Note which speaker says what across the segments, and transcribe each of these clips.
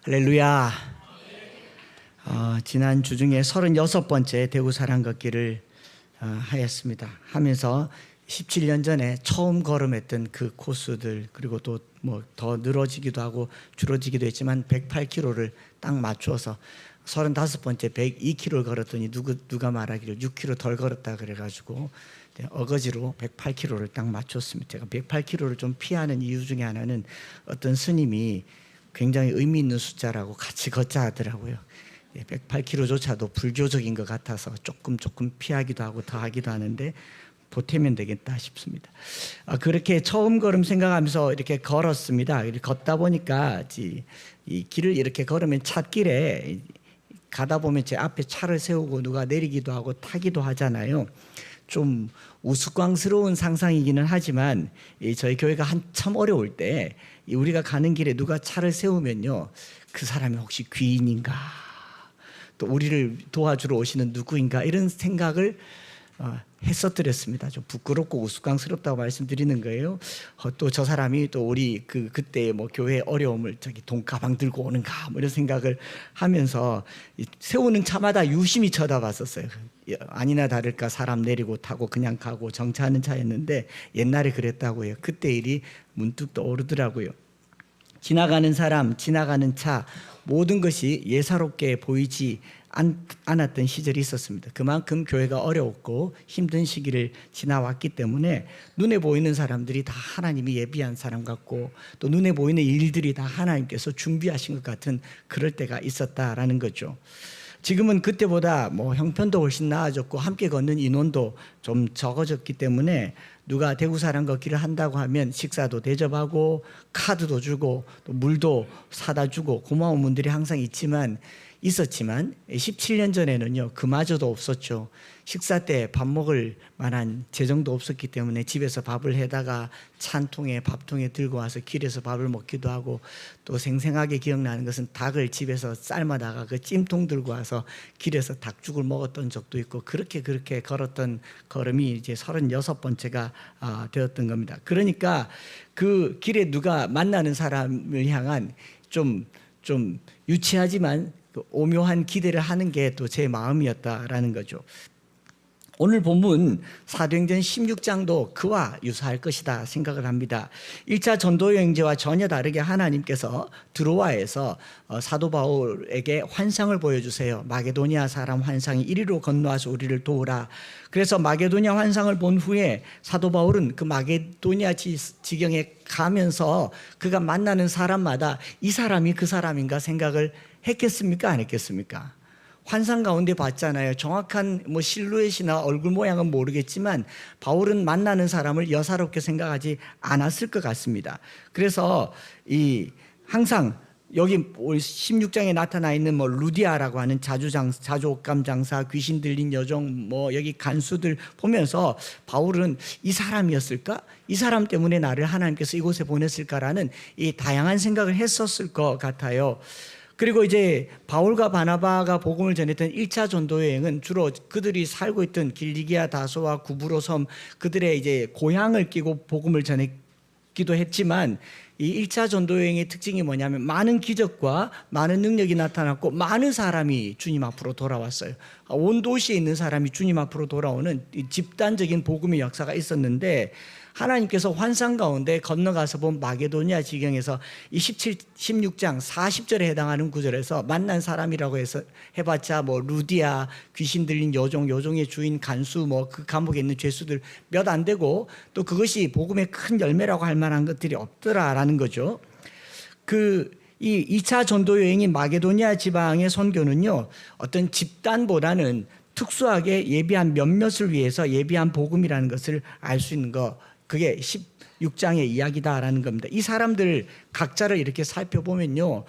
Speaker 1: 할렐루야. 지난 주 중에 36번째 대구 사랑 걷기를 하였습니다. 하면서 17년 전에 처음 걸음했던 그 코스들, 그리고 또 뭐 더 늘어지기도 하고 줄어지기도 했지만 108km를 딱 맞추어서 35번째 102km를 걸었더니 누가 말하기를 6km 덜 걸었다 그래가지고 어거지로 108km를 딱 맞췄습니다. 제가 108km를 좀 피하는 이유 중에 하나는 어떤 스님이 굉장히 의미 있는 숫자라고 같이 걷자 하더라고요. 108km조차도 불교적인 것 같아서 조금 피하기도 하고 더 하기도 하는데 보태면 되겠다 싶습니다. 그렇게 처음 걸음 생각하면서 이렇게 걸었습니다. 이렇게 걷다 보니까 이 길을 이렇게 걸으면 찻길에 가다 보면 제 앞에 차를 세우고 누가 내리기도 하고 타기도 하잖아요. 좀 우스꽝스러운 상상이기는 하지만 저희 교회가 한참 어려울 때 우리가 가는 길에 누가 차를 세우면요, 그 사람이 혹시 귀인인가, 또 우리를 도와주러 오시는 누구인가, 이런 생각을 했었더랬습니다. 좀 부끄럽고 우스꽝스럽다고 말씀드리는 거예요. 또 저 사람이 또 우리 그때 뭐 교회 어려움을 돈가방 들고 오는가, 뭐 이런 생각을 하면서 세우는 차마다 유심히 쳐다봤었어요. 아니나 다를까 사람 내리고 타고 그냥 가고 정차하는 차였는데 옛날에 그랬다고 해요. 그때 일이 문득 떠오르더라고요. 지나가는 사람, 지나가는 차, 모든 것이 예사롭게 보이지 않았던 시절이 있었습니다. 그만큼 교회가 어려웠고 힘든 시기를 지나왔기 때문에 눈에 보이는 사람들이 다 하나님이 예비한 사람 같고, 또 눈에 보이는 일들이 다 하나님께서 준비하신 것 같은 그럴 때가 있었다라는 거죠. 지금은 그때보다 뭐 형편도 훨씬 나아졌고 함께 걷는 인원도 좀 적어졌기 때문에 누가 대구 사랑 걷기를 한다고 하면 식사도 대접하고 카드도 주고 또 물도 사다 주고 고마운 분들이 항상 있었지만 17년 전에는요, 그마저도 없었죠. 식사 때 밥 먹을 만한 재정도 없었기 때문에 집에서 밥을 해다가 차 한 통에 밥통에 들고 와서 길에서 밥을 먹기도 하고, 또 생생하게 기억나는 것은 닭을 집에서 삶아다가 그 찜통 들고 와서 길에서 닭죽을 먹었던 적도 있고, 그렇게 걸었던 걸음이 이제 36번째가 되었던 겁니다. 그러니까 그 길에 누가 만나는 사람을 향한 좀 유치하지만 오묘한 기대를 하는 게 또 제 마음이었다라는 거죠. 오늘 본문 사도행전 16장도 그와 유사할 것이다 생각을 합니다. 1차 전도 여행제와 전혀 다르게 하나님께서 드로아에서 사도 바울에게 환상을 보여주세요. 마게도니아 사람 환상이 이리로 건너와서 우리를 도우라. 그래서 마게도니아 환상을 본 후에 사도 바울은 그 마게도니아 지경에 가면서 그가 만나는 사람마다 이 사람이 그 사람인가 생각을 했겠습니까? 안 했겠습니까? 환상 가운데 봤잖아요. 정확한 뭐 실루엣이나 얼굴 모양은 모르겠지만 바울은 만나는 사람을 여사롭게 생각하지 않았을 것 같습니다. 그래서 항상 여기 16장에 나타나 있는 뭐 루디아라고 하는 자주옥감 장사, 귀신 들린 여종, 뭐 여기 간수들 보면서 바울은 이 사람이었을까? 이 사람 때문에 나를 하나님께서 이곳에 보냈을까라는 이 다양한 생각을 했었을 것 같아요. 그리고 이제 바울과 바나바가 복음을 전했던 1차 전도 여행은 주로 그들이 살고 있던 길리기아 다소와 구브로 섬, 그들의 이제 고향을 끼고 복음을 전했기도 했지만, 이 1차 전도 여행의 특징이 뭐냐면 많은 기적과 많은 능력이 나타났고 많은 사람이 주님 앞으로 돌아왔어요. 온 도시에 있는 사람이 주님 앞으로 돌아오는 집단적인 복음의 역사가 있었는데, 하나님께서 환상 가운데 건너가서 본 마게도니아 지경에서 이 16장 40절에 해당하는 구절에서 만난 사람이라고 해서 해봤자 뭐 루디아, 귀신 들린 여종의 주인 간수, 뭐 그 감옥에 있는 죄수들 몇 안 되고, 또 그것이 복음의 큰 열매라고 할 만한 것들이 없더라라는 거죠. 이 2차 전도 여행인 마게도니아 지방의 선교는요, 어떤 집단보다는 특수하게 예비한 몇몇을 위해서 예비한 복음이라는 것을 알 수 있는 거, 그게 16장의 이야기다라는 겁니다. 이 사람들 각자를 이렇게 살펴보면요,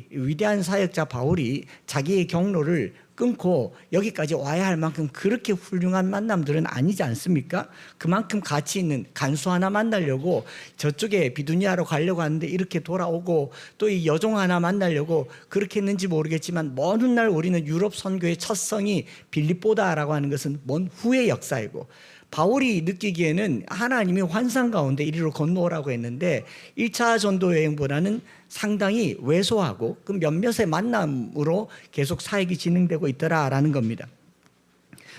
Speaker 1: 위대한 사역자 바울이 자기의 경로를 끊고 여기까지 와야 할 만큼 그렇게 훌륭한 만남들은 아니지 않습니까? 그만큼 가치 있는 간수 하나 만나려고 저쪽에 비두니아로 가려고 하는데 이렇게 돌아오고, 또 이 여종 하나 만나려고 그렇게 했는지 모르겠지만 먼 훗날 우리는 유럽 선교의 첫 성이 빌립보다라고 하는 것은 먼 후의 역사이고, 바울이 느끼기에는 하나님이 환상 가운데 이리로 건너오라고 했는데 1차 전도 여행보다는 상당히 왜소하고 그 몇몇의 만남으로 계속 사역이 진행되고 있더라라는 겁니다.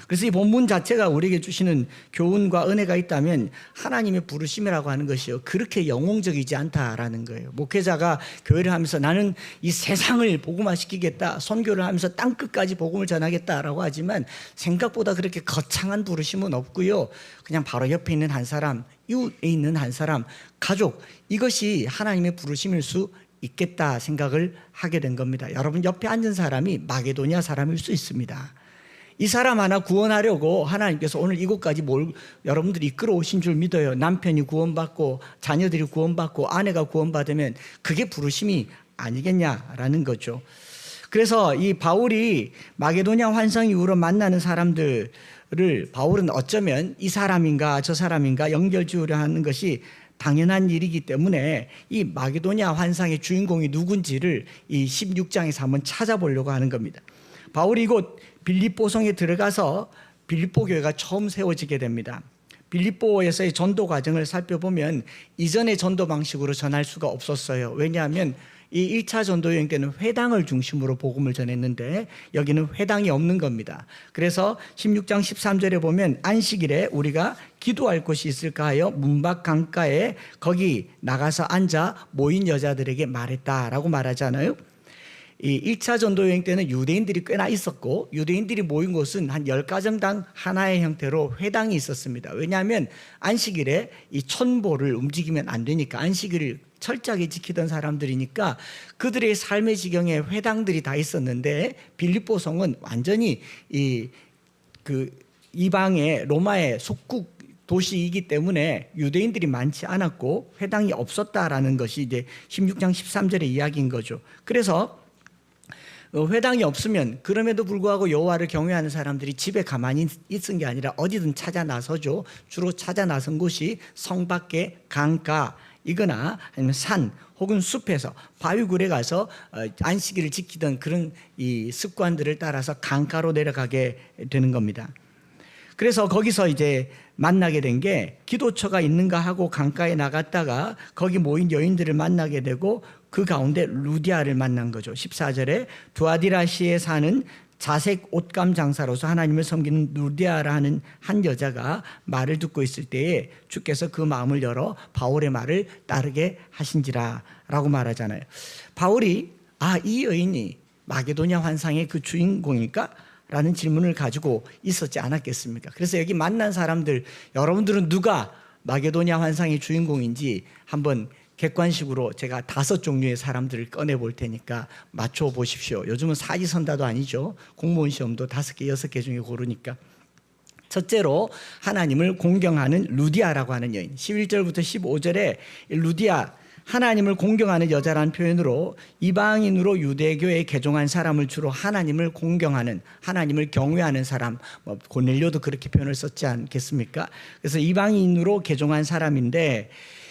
Speaker 1: 그래서 이 본문 자체가 우리에게 주시는 교훈과 은혜가 있다면 하나님의 부르심이라고 하는 것이요, 그렇게 영웅적이지 않다라는 거예요. 목회자가 교회를 하면서 나는 이 세상을 복음화시키겠다, 선교를 하면서 땅끝까지 복음을 전하겠다라고 하지만 생각보다 그렇게 거창한 부르심은 없고요. 그냥 바로 옆에 있는 한 사람, 이웃에 있는 한 사람, 가족, 이것이 하나님의 부르심일 수 있겠다 생각을 하게 된 겁니다. 여러분 옆에 앉은 사람이 마게도냐 사람일 수 있습니다. 이 사람 하나 구원하려고 하나님께서 오늘 이곳까지 여러분들이 이끌어 오신 줄 믿어요. 남편이 구원받고 자녀들이 구원받고 아내가 구원받으면 그게 부르심이 아니겠냐라는 거죠. 그래서 이 바울이 마게도냐 환상 이후로 만나는 사람들을 바울은 어쩌면 이 사람인가 저 사람인가 연결 지으려 하는 것이 당연한 일이기 때문에 이 마게도냐 환상의 주인공이 누군지를 이 16장에서 한번 찾아보려고 하는 겁니다. 바울이 이곳 빌립보성에 들어가서 빌립보 교회가 처음 세워지게 됩니다. 빌립보에서의 전도 과정을 살펴보면 이전의 전도 방식으로 전할 수가 없었어요. 왜냐하면 이 1차 전도 여행 때는 회당을 중심으로 복음을 전했는데 여기는 회당이 없는 겁니다. 그래서 16장 13절에 보면 안식일에 우리가 기도할 곳이 있을까 하여 문밖 강가에 거기 나가서 앉아 모인 여자들에게 말했다라고 말하잖아요. 이 1차 전도 여행 때는 유대인들이 꽤나 있었고 유대인들이 모인 곳은 한 10가정당 하나의 형태로 회당이 있었습니다. 왜냐하면 안식일에 이 천보를 움직이면 안 되니까, 안식일을 철저하게 지키던 사람들이니까 그들의 삶의 지경에 회당들이 다 있었는데 빌립보 성은 완전히 이방의 로마의 속국 도시이기 때문에 유대인들이 많지 않았고 회당이 없었다라는 것이 이제 16장 13절의 이야기인 거죠. 그래서 회당이 없으면 그럼에도 불구하고 여호와를 경외하는 사람들이 집에 가만히 있은 게 아니라 어디든 찾아 나서죠. 주로 찾아 나선 곳이 성 밖의 강가이거나 아니면 산 혹은 숲에서 바위굴에 가서 안식일을 지키던 그런 이 습관들을 따라서 강가로 내려가게 되는 겁니다. 그래서 거기서 이제 만나게 된 게 기도처가 있는가 하고 강가에 나갔다가 거기 모인 여인들을 만나게 되고 그 가운데 루디아를 만난 거죠. 14절에 두아디라시에 사는 자색 옷감 장사로서 하나님을 섬기는 루디아라는 한 여자가 말을 듣고 있을 때에 주께서 그 마음을 열어 바울의 말을 따르게 하신지라 라고 말하잖아요. 바울이 이 여인이 마게도냐 환상의 그 주인공일까? 라는 질문을 가지고 있었지 않았겠습니까? 그래서 여기 만난 사람들, 여러분들은 누가 마게도냐 환상의 주인공인지 한번 객관식으로 제가 5종류의 사람들을 꺼내 볼 테니까 맞춰 보십시오. 요즘은 사지선다도 아니죠. 공무원 시험도 5개, 6개 중에 고르니까. 첫째로 하나님을 공경하는 루디아라고 하는 여인. 11절부터 15절에 루디아, 하나님을 공경하는 여자라는 표현으로 이방인으로 유대교에 개종한 사람을 주로 하나님을 공경하는, 하나님을 경외하는 사람, 고넬료도 그렇게 표현을 썼지 않겠습니까? 그래서 이방인으로 개종한 사람인데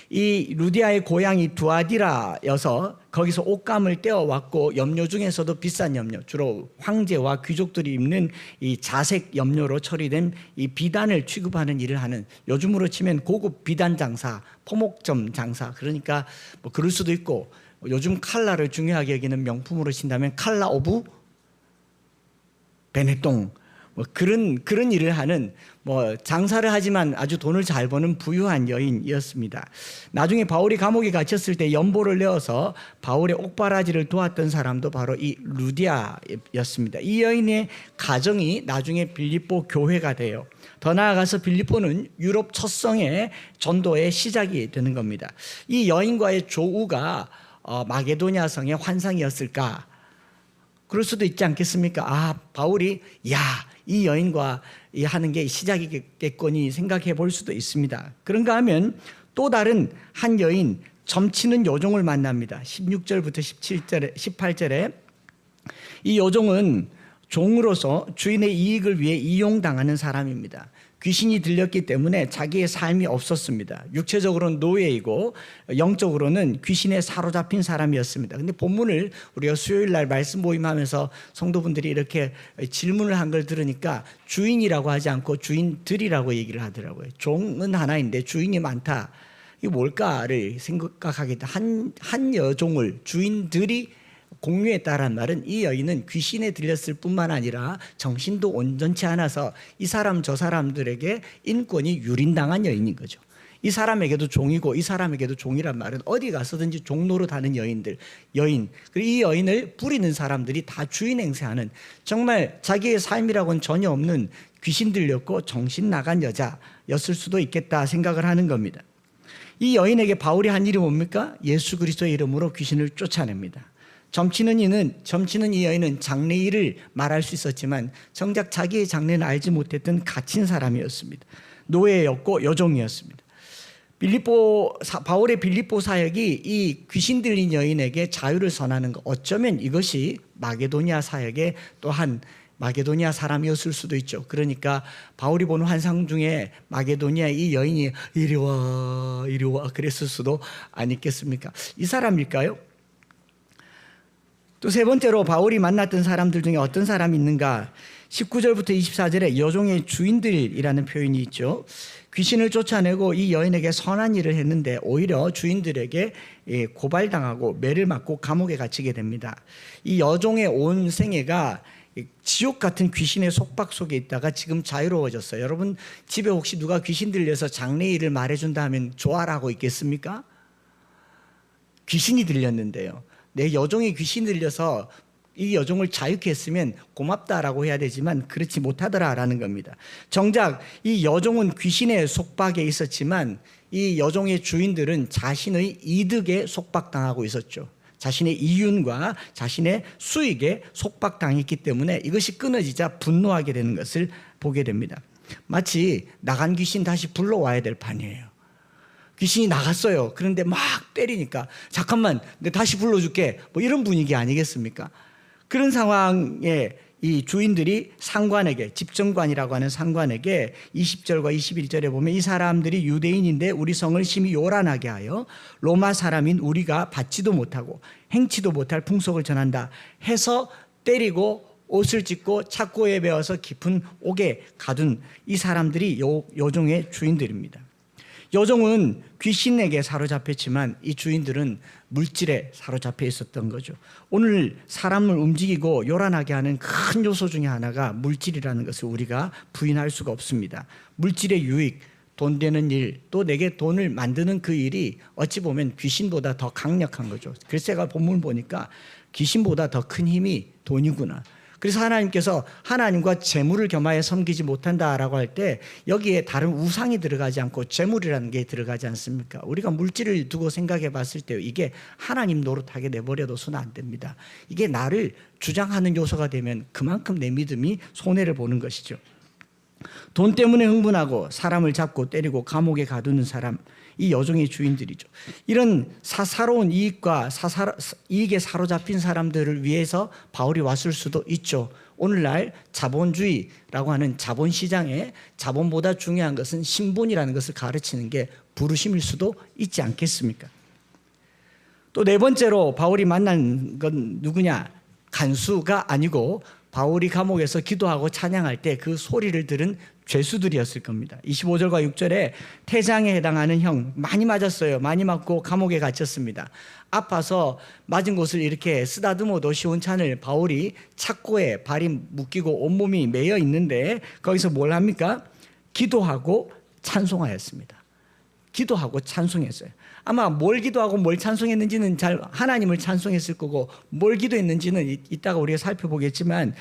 Speaker 1: 이 루디아의 고향이 두아디라여서 거기서 옷감을 떼어왔고 염료 중에서도 비싼 염료, 주로 황제와 귀족들이 입는 이 자색 염료로 처리된 이 비단을 취급하는 일을 하는, 요즘으로 치면 고급 비단 장사, 포목점 장사, 그러니까 뭐 그럴 수도 있고, 요즘 칼라를 중요하게 여기는 명품으로 친다면 칼라 오브 베네똥, 뭐 그런 일을 하는, 장사를 하지만 아주 돈을 잘 버는 부유한 여인이었습니다. 나중에 바울이 감옥에 갇혔을 때 연보를 내어서 바울의 옥바라지를 도왔던 사람도 바로 이 루디아였습니다. 이 여인의 가정이 나중에 빌립보 교회가 돼요. 더 나아가서 빌립보는 유럽 첫 성의 전도의 시작이 되는 겁니다. 이 여인과의 조우가 마게도냐 성의 환상이었을까? 그럴 수도 있지 않겠습니까? 바울이 이 여인과 하는 게 시작이겠거니 생각해 볼 수도 있습니다. 그런가 하면 또 다른 한 여인, 점치는 요종을 만납니다. 16절부터 18절에 이 요종은 종으로서 주인의 이익을 위해 이용당하는 사람입니다. 귀신이 들렸기 때문에 자기의 삶이 없었습니다. 육체적으로는 노예이고 영적으로는 귀신에 사로잡힌 사람이었습니다. 근데 본문을 우리가 수요일 날 말씀 모임하면서 성도분들이 이렇게 질문을 한 걸 들으니까 주인이라고 하지 않고 주인들이라고 얘기를 하더라고요. 종은 하나인데 주인이 많다. 이게 뭘까를 생각하게 돼. 한 여종을 주인들이 공유했다란 말은 이 여인은 귀신에 들렸을 뿐만 아니라 정신도 온전치 않아서 이 사람 저 사람들에게 인권이 유린당한 여인인 거죠. 이 사람에게도 종이고 이 사람에게도 종이란 말은 어디 가서든지 종노릇하는 여인, 그리고 이 여인을 부리는 사람들이 다 주인 행세하는, 정말 자기의 삶이라고는 전혀 없는 귀신 들렸고 정신 나간 여자였을 수도 있겠다 생각을 하는 겁니다. 이 여인에게 바울이 한 일이 뭡니까? 예수 그리스도의 이름으로 귀신을 쫓아냅니다. 점치는 이 여인은 장래일을 말할 수 있었지만 정작 자기의 장래는 알지 못했던 갇힌 사람이었습니다. 노예였고 여종이었습니다. 바울의 빌립보 사역이 이 귀신 들린 여인에게 자유를 선하는 것, 어쩌면 이것이 마게도니아 사역의 또한 마게도니아 사람이었을 수도 있죠. 그러니까 바울이 보는 환상 중에 마게도니아 이 여인이 이리 와 그랬을 수도 아니겠습니까? 이 사람일까요? 또 세 번째로 바울이 만났던 사람들 중에 어떤 사람이 있는가? 19절부터 24절에 여종의 주인들이라는 표현이 있죠. 귀신을 쫓아내고 이 여인에게 선한 일을 했는데 오히려 주인들에게 고발당하고 매를 맞고 감옥에 갇히게 됩니다. 이 여종의 온 생애가 지옥 같은 귀신의 속박 속에 있다가 지금 자유로워졌어요. 여러분 집에 혹시 누가 귀신 들려서 장래일을 말해준다 하면 좋아라고 있겠습니까? 귀신이 들렸는데요. 내 여종이 귀신 들려서 이 여종을 자유케 했으면 고맙다라고 해야 되지만 그렇지 못하더라라는 겁니다. 정작 이 여종은 귀신의 속박에 있었지만 이 여종의 주인들은 자신의 이득에 속박당하고 있었죠. 자신의 이윤과 자신의 수익에 속박당했기 때문에 이것이 끊어지자 분노하게 되는 것을 보게 됩니다. 마치 나간 귀신 다시 불러와야 될 판이에요. 귀신이 나갔어요. 그런데 막 때리니까 잠깐만 내가 다시 불러줄게 뭐 이런 분위기 아니겠습니까? 그런 상황에 이 주인들이 상관에게, 집정관이라고 하는 상관에게 20절과 21절에 보면 이 사람들이 유대인인데 우리 성을 심히 요란하게 하여 로마 사람인 우리가 받지도 못하고 행치도 못할 풍속을 전한다 해서 때리고 옷을 찢고 착고에 베어서 깊은 옥에 가둔 이 사람들이 여종의 주인들입니다. 여종은 귀신에게 사로잡혔지만 이 주인들은 물질에 사로잡혀 있었던 거죠. 오늘 사람을 움직이고 요란하게 하는 큰 요소 중에 하나가 물질이라는 것을 우리가 부인할 수가 없습니다. 물질의 유익, 돈 되는 일, 또 내게 돈을 만드는 그 일이 어찌 보면 귀신보다 더 강력한 거죠. 그래서 제가 본문을 보니까 귀신보다 더 큰 힘이 돈이구나. 그래서 하나님께서 하나님과 재물을 겸하여 섬기지 못한다라고 할 때 여기에 다른 우상이 들어가지 않고 재물이라는 게 들어가지 않습니까? 우리가 물질을 두고 생각해 봤을 때 이게 하나님 노릇하게 내버려둬서는 안 됩니다. 이게 나를 주장하는 요소가 되면 그만큼 내 믿음이 손해를 보는 것이죠. 돈 때문에 흥분하고 사람을 잡고 때리고 감옥에 가두는 사람, 이 여종의 주인들이죠. 이런 사사로운 이익과 이익에 사로잡힌 사람들을 위해서 바울이 왔을 수도 있죠. 오늘날 자본주의라고 하는 자본시장에 자본보다 중요한 것은 신분이라는 것을 가르치는 게 부르심일 수도 있지 않겠습니까? 또 네 번째로 바울이 만난 건 누구냐? 간수가 아니고 바울이 감옥에서 기도하고 찬양할 때 그 소리를 들은 죄수들이었을 겁니다. 25절과 6절에 태장에 해당하는 형 많이 맞았어요. 많이 맞고 감옥에 갇혔습니다. 아파서 맞은 곳을 이렇게 쓰다듬어도 시원찮을 바울이 착고에 발이 묶이고 온몸이 매여 있는데 거기서 뭘 합니까? 기도하고 찬송하였습니다. 기도하고 찬송했어요. 아마 뭘 기도하고 뭘 찬송했는지는 잘 하나님을 찬송했을 거고 뭘 기도했는지는 이따가 우리가 살펴보겠지만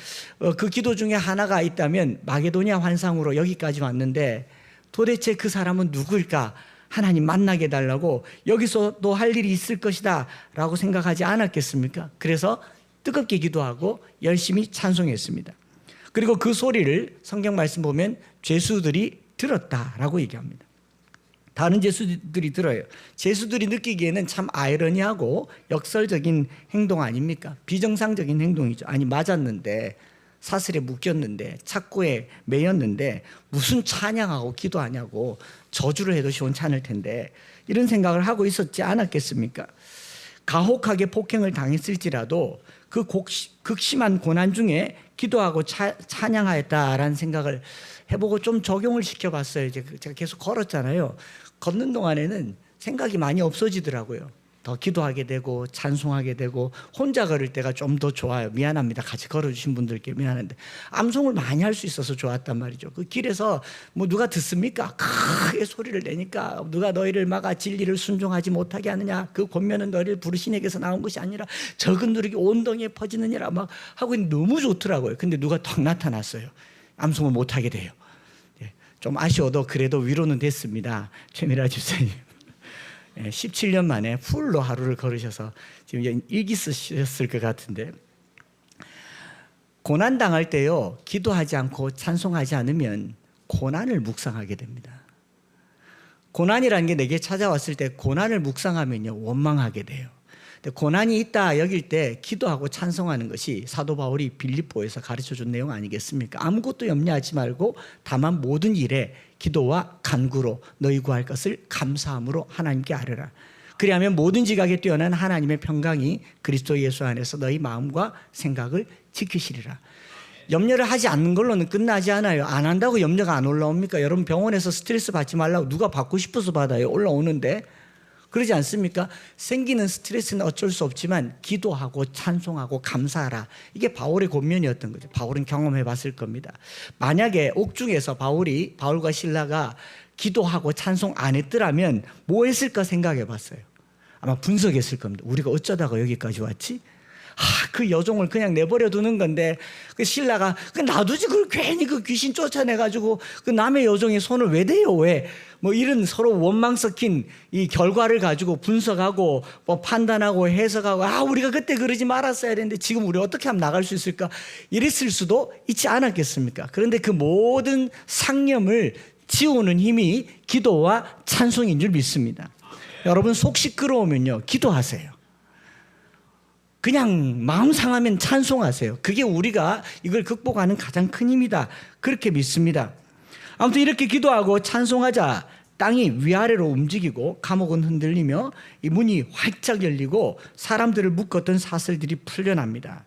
Speaker 1: 그 기도 중에 하나가 있다면 마게도니아 환상으로 여기까지 왔는데 도대체 그 사람은 누구일까? 하나님 만나게 해달라고 여기서도 할 일이 있을 것이다 라고 생각하지 않았겠습니까? 그래서 뜨겁게 기도하고 열심히 찬송했습니다. 그리고 그 소리를 성경 말씀 보면 죄수들이 들었다라고 얘기합니다. 다른 죄수들이 들어요. 죄수들이 느끼기에는 참 아이러니하고 역설적인 행동 아닙니까? 비정상적인 행동이죠. 아니 맞았는데 사슬에 묶였는데 착고에 매였는데 무슨 찬양하고 기도하냐고 저주를 해도 시원찮을 텐데 이런 생각을 하고 있었지 않았겠습니까? 가혹하게 폭행을 당했을지라도 그 극심한 고난 중에 기도하고 찬양하였다라는 생각을 해보고 좀 적용을 시켜봤어요. 제가 계속 걸었잖아요. 걷는 동안에는 생각이 많이 없어지더라고요. 더 기도하게 되고 찬송하게 되고 혼자 걸을 때가 좀 더 좋아요. 미안합니다. 같이 걸어주신 분들께 미안한데 암송을 많이 할 수 있어서 좋았단 말이죠. 그 길에서 뭐 누가 듣습니까? 크게 소리를 내니까 누가 너희를 막아 진리를 순종하지 못하게 하느냐, 그 권면은 너희를 부르신에게서 나온 것이 아니라 적은 누룩이 온 동에 퍼지느니라 막 하고 있는데 너무 좋더라고요. 근데 누가 턱 나타났어요. 암송을 못하게 돼요. 좀 아쉬워도 그래도 위로는 됐습니다. 최미라 집사님 17년 만에 풀로 하루를 걸으셔서 지금 일기 쓰셨을 것 같은데, 고난 당할 때요 기도하지 않고 찬송하지 않으면 고난을 묵상하게 됩니다. 고난이라는 게 내게 찾아왔을 때 고난을 묵상하면요 원망하게 돼요. 근데 고난이 있다 여길 때 기도하고 찬송하는 것이 사도 바울이 빌립보에서 가르쳐준 내용 아니겠습니까? 아무것도 염려하지 말고 다만 모든 일에 기도와 간구로 너희 구할 것을 감사함으로 하나님께 아뢰라. 그리하면 모든 지각에 뛰어난 하나님의 평강이 그리스도 예수 안에서 너희 마음과 생각을 지키시리라. 염려를 하지 않는 걸로는 끝나지 않아요. 안 한다고 염려가 안 올라옵니까? 여러분 병원에서 스트레스 받지 말라고 누가 받고 싶어서 받아요? 올라오는데. 그러지 않습니까? 생기는 스트레스는 어쩔 수 없지만 기도하고 찬송하고 감사하라. 이게 바울의 권면이었던 거죠. 바울은 경험해 봤을 겁니다. 만약에 옥중에서 바울과 실라가 기도하고 찬송 안 했더라면 뭐 했을까 생각해 봤어요. 아마 분석했을 겁니다. 우리가 어쩌다가 여기까지 왔지? 그 여종을 그냥 내버려 두는 건데 그 신라가 놔두지, 그걸 괜히 그 귀신 쫓아내가지고 그 남의 여종의 손을 왜 대요? 왜? 뭐 이런 서로 원망 섞인 이 결과를 가지고 분석하고 뭐 판단하고 해석하고 우리가 그때 그러지 말았어야 되는데 지금 우리 어떻게 하면 나갈 수 있을까? 이랬을 수도 있지 않았겠습니까? 그런데 그 모든 상념을 지우는 힘이 기도와 찬송인 줄 믿습니다. 여러분 속 시끄러우면요 기도하세요. 그냥 마음 상하면 찬송하세요. 그게 우리가 이걸 극복하는 가장 큰 힘이다. 그렇게 믿습니다. 아무튼 이렇게 기도하고 찬송하자 땅이 위아래로 움직이고 감옥은 흔들리며 이 문이 활짝 열리고 사람들을 묶었던 사슬들이 풀려납니다.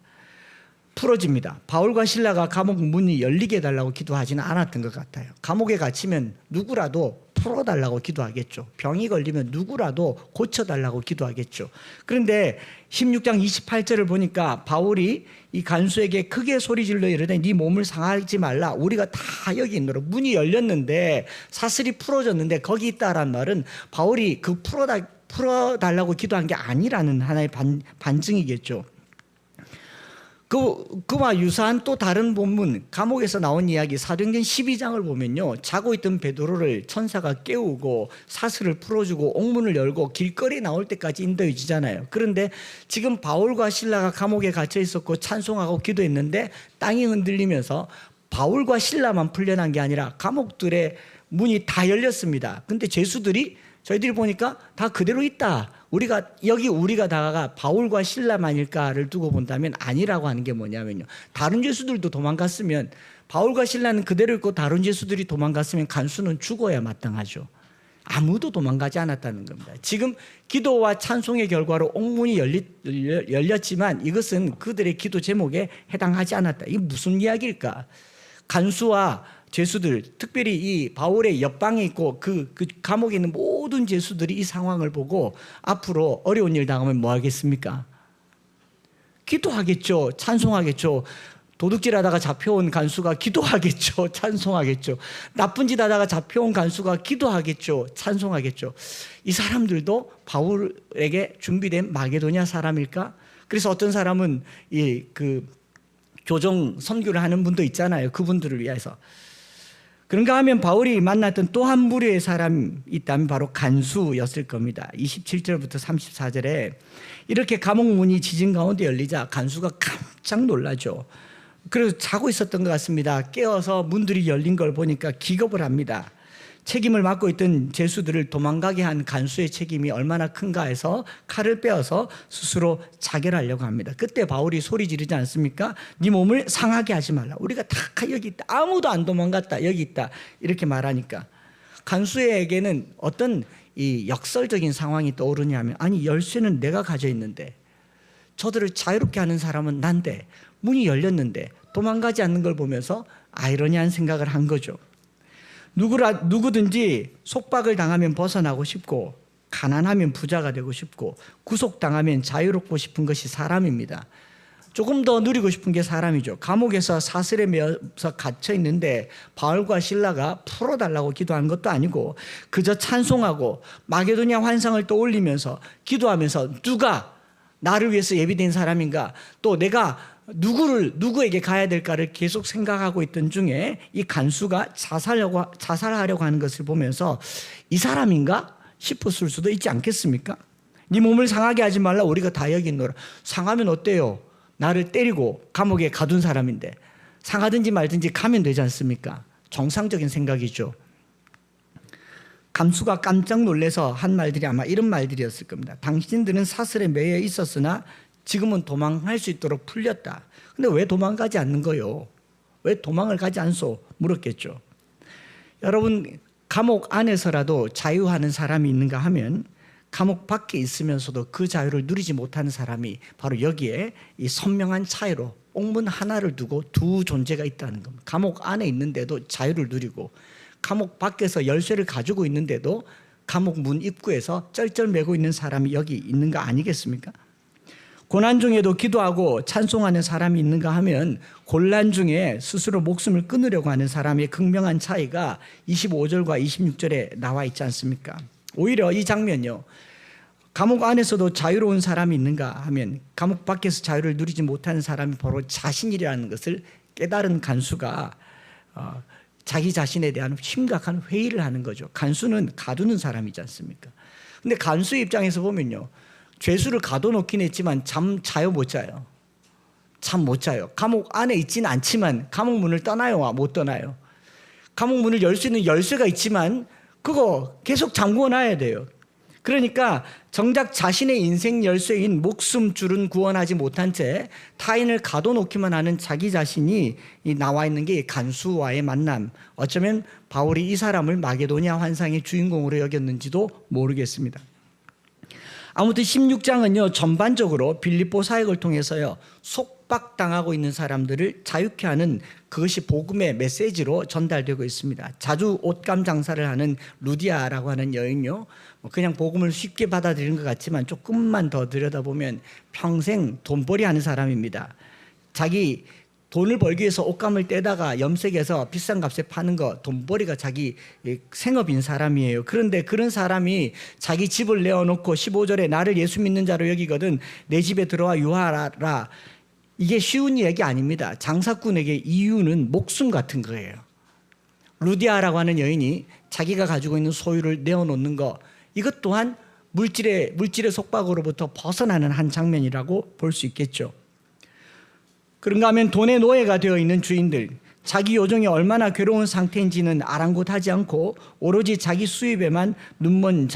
Speaker 1: 풀어집니다. 바울과 실라가 감옥 문이 열리게 해달라고 기도하지는 않았던 것 같아요. 감옥에 갇히면 누구라도 풀어달라고 기도하겠죠. 병이 걸리면 누구라도 고쳐달라고 기도하겠죠. 그런데 16장 28절을 보니까 바울이 이 간수에게 크게 소리질러 이르되 네 몸을 상하지 말라. 우리가 다 여기 있노라. 문이 열렸는데 사슬이 풀어졌는데 거기 있다란 말은 바울이 그 풀어달라고 기도한 게 아니라는 하나의 반증이겠죠. 그와 유사한 또 다른 본문 감옥에서 나온 이야기 사도행전 12장을 보면요 자고 있던 베드로를 천사가 깨우고 사슬을 풀어주고 옥문을 열고 길거리에 나올 때까지 인도해 주잖아요. 그런데 지금 바울과 실라가 감옥에 갇혀 있었고 찬송하고 기도했는데 땅이 흔들리면서 바울과 실라만 풀려난 게 아니라 감옥들의 문이 다 열렸습니다. 근데 죄수들이 저희들이 보니까 다 그대로 있다. 우리가 다가 바울과 실라만일까를 두고 본다면 아니라고 하는 게 뭐냐면요. 다른 죄수들도 도망갔으면 바울과 실라는 그대로 있고 다른 죄수들이 도망갔으면 간수는 죽어야 마땅하죠. 아무도 도망가지 않았다는 겁니다. 지금 기도와 찬송의 결과로 옥문이 열렸지만 이것은 그들의 기도 제목에 해당하지 않았다. 이게 무슨 이야기일까? 간수와 죄수들, 특별히 이 바울의 옆방에 있고 그 감옥에 있는 모든 죄수들이 이 상황을 보고 앞으로 어려운 일 당하면 뭐 하겠습니까? 기도하겠죠. 찬송하겠죠. 도둑질하다가 잡혀온 간수가 기도하겠죠. 찬송하겠죠. 나쁜 짓 하다가 잡혀온 간수가 기도하겠죠. 찬송하겠죠. 이 사람들도 바울에게 준비된 마게도냐 사람일까? 그래서 어떤 사람은 교정 선교를 하는 분도 있잖아요. 그분들을 위해서. 그런가 하면 바울이 만났던 또 한 무리의 사람이 있다면 바로 간수였을 겁니다. 27절부터 34절에 이렇게 감옥 문이 지진 가운데 열리자 간수가 깜짝 놀라죠. 그래서 자고 있었던 것 같습니다. 깨어서 문들이 열린 걸 보니까 기겁을 합니다. 책임을 맡고 있던 죄수들을 도망가게 한 간수의 책임이 얼마나 큰가 해서 칼을 빼어서 스스로 자결하려고 합니다. 그때 바울이 소리 지르지 않습니까? 네 몸을 상하게 하지 말라. 우리가 다 여기 있다. 아무도 안 도망갔다. 여기 있다. 이렇게 말하니까 간수에게는 어떤 이 역설적인 상황이 떠오르냐면 아니 열쇠는 내가 가져 있는데 저들을 자유롭게 하는 사람은 난데 문이 열렸는데 도망가지 않는 걸 보면서 아이러니한 생각을 한 거죠. 누구든지 속박을 당하면 벗어나고 싶고 가난하면 부자가 되고 싶고 구속당하면 자유롭고 싶은 것이 사람입니다. 조금 더 누리고 싶은 게 사람이죠. 감옥에서 사슬에 매어서 갇혀 있는데 바울과 실라가 풀어달라고 기도한 것도 아니고 그저 찬송하고 마게도냐 환상을 떠올리면서 기도하면서 누가 나를 위해서 예비된 사람인가, 또 내가 누구에게 가야 될까를 계속 생각하고 있던 중에 이 간수가 자살하려고 하는 것을 보면서 이 사람인가 싶었을 수도 있지 않겠습니까? 네 몸을 상하게 하지 말라 우리가 다 여기노라. 상하면 어때요? 나를 때리고 감옥에 가둔 사람인데 상하든지 말든지 가면 되지 않습니까? 정상적인 생각이죠. 간수가 깜짝 놀라서 한 말들이 아마 이런 말들이었을 겁니다. 당신들은 사슬에 매여 있었으나 지금은 도망할 수 있도록 풀렸다. 근데 왜 도망가지 않는 거요? 왜 도망을 가지 않소? 물었겠죠. 여러분, 감옥 안에서라도 자유하는 사람이 있는가 하면 감옥 밖에 있으면서도 그 자유를 누리지 못하는 사람이 바로 여기에 이 선명한 차이로 옥문 하나를 두고 두 존재가 있다는 겁니다. 감옥 안에 있는데도 자유를 누리고 감옥 밖에서 열쇠를 가지고 있는데도 감옥 문 입구에서 쩔쩔매고 있는 사람이 여기 있는 거 아니겠습니까? 고난 중에도 기도하고 찬송하는 사람이 있는가 하면 곤란 중에 스스로 목숨을 끊으려고 하는 사람의 극명한 차이가 25절과 26절에 나와 있지 않습니까? 오히려 이 장면요, 감옥 안에서도 자유로운 사람이 있는가 하면 감옥 밖에서 자유를 누리지 못하는 사람이 바로 자신이라는 것을 깨달은 간수가 자기 자신에 대한 심각한 회의를 하는 거죠. 간수는 가두는 사람이지 않습니까? 근데 간수 입장에서 보면요, 죄수를 가둬놓긴 했지만 잠 자요 못 자요? 잠 못 자요. 감옥 안에 있지는 않지만 감옥 문을 떠나요? 못 떠나요? 감옥 문을 열 수 있는 열쇠가 있지만 그거 계속 잠궈 놔야 돼요. 그러니까 정작 자신의 인생 열쇠인 목숨줄은 구원하지 못한 채 타인을 가둬놓기만 하는 자기 자신이 나와 있는 게 간수와의 만남. 어쩌면 바울이 이 사람을 마게도냐 환상의 주인공으로 여겼는지도 모르겠습니다. 아무튼 16장은요, 전반적으로 빌립보 사역을 통해서요, 속박당하고 있는 사람들을 자유케 하는 그것이 복음의 메시지로 전달되고 있습니다. 자주 옷감 장사를 하는 루디아라고 하는 여인요, 그냥 복음을 쉽게 받아들이는 것 같지만 조금만 더 들여다보면 평생 돈벌이 하는 사람입니다. 자기 돈을 벌기 위해서 옷감을 떼다가 염색해서 비싼 값에 파는 거, 돈벌이가 자기 생업인 사람이에요. 그런데 그런 사람이 자기 집을 내어놓고 15절에 나를 예수 믿는 자로 여기거든 내 집에 들어와 유하라. 이게 쉬운 얘기 아닙니다. 장사꾼에게 이유는 목숨 같은 거예요. 루디아라고 하는 여인이 자기가 가지고 있는 소유를 내어놓는 거, 이것 또한 물질의 속박으로부터 벗어나는 한 장면이라고 볼 수 있겠죠. 그런가 하면 돈의 노예가 되어 있는 주인들, 자기 요정이 얼마나 괴로운 상태인지는 아랑곳하지 않고 오로지 자기 수입에만 눈먼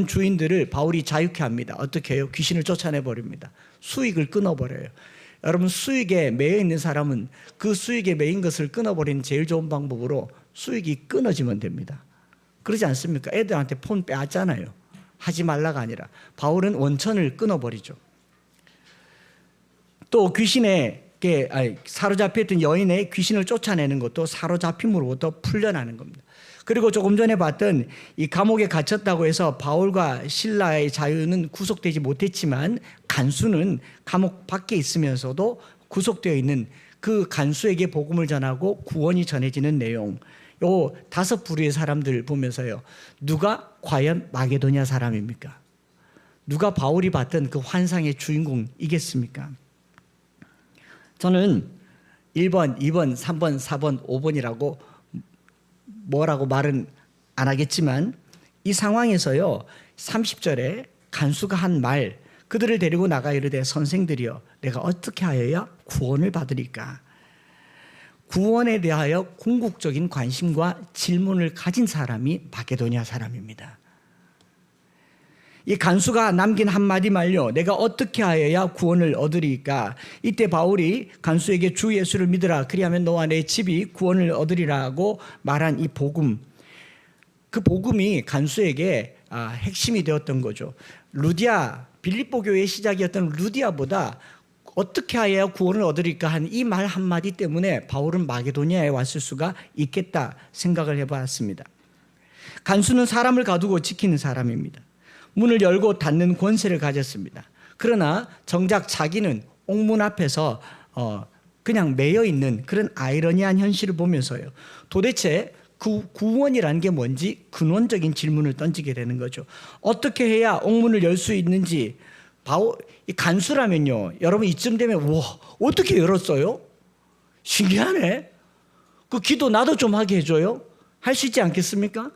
Speaker 1: 주인들을 바울이 자유케 합니다. 어떻게 해요? 귀신을 쫓아내버립니다. 수익을 끊어버려요. 여러분, 수익에 매여 있는 사람은 그 수익에 매인 것을 끊어버리는 제일 좋은 방법으로 수익이 끊어지면 됩니다. 그러지 않습니까? 애들한테 폰 빼앗잖아요. 하지 말라가 아니라 바울은 원천을 끊어버리죠. 또 귀신에게 사로잡혔던 여인의 귀신을 쫓아내는 것도 사로잡힘으로부터 풀려나는 겁니다. 그리고 조금 전에 봤던 이 감옥에 갇혔다고 해서 바울과 실라의 자유는 구속되지 못했지만 간수는 감옥 밖에 있으면서도 구속되어 있는 그 간수에게 복음을 전하고 구원이 전해지는 내용, 요 5부류의 사람들 보면서요, 누가 과연 마게도냐 사람입니까? 누가 바울이 봤던 그 환상의 주인공이겠습니까? 저는 1번, 2번, 3번, 4번, 5번이라고 뭐라고 말은 안 하겠지만 이 상황에서요, 30절에 간수가 한 말, 그들을 데리고 나가 이르되 선생들이여 내가 어떻게 하여야 구원을 받으리까? 구원에 대하여 궁극적인 관심과 질문을 가진 사람이 마게도냐 사람입니다. 이 간수가 남긴 한마디 말요, 내가 어떻게 하여야 구원을 얻으리까? 이때 바울이 간수에게 주 예수를 믿으라, 그리하면 너와 내 집이 구원을 얻으리라고 말한 이 복음, 그 복음이 간수에게 핵심이 되었던 거죠. 루디아, 빌립보 교회의 시작이었던 루디아보다 어떻게 하여야 구원을 얻으리까 한 이 말 한마디 때문에 바울은 마게도니아에 왔을 수가 있겠다 생각을 해봤습니다. 간수는 사람을 가두고 지키는 사람입니다. 문을 열고 닫는 권세를 가졌습니다. 그러나 정작 자기는 옥문 앞에서 그냥 매여 있는 그런 아이러니한 현실을 보면서요, 도대체 그 구원이라는 게 뭔지 근원적인 질문을 던지게 되는 거죠. 어떻게 해야 옥문을 열 수 있는지. 이 간수라면요, 여러분 이쯤 되면 와, 어떻게 열었어요? 신기하네. 그 기도 나도 좀 하게 해줘요. 할 수 있지 않겠습니까?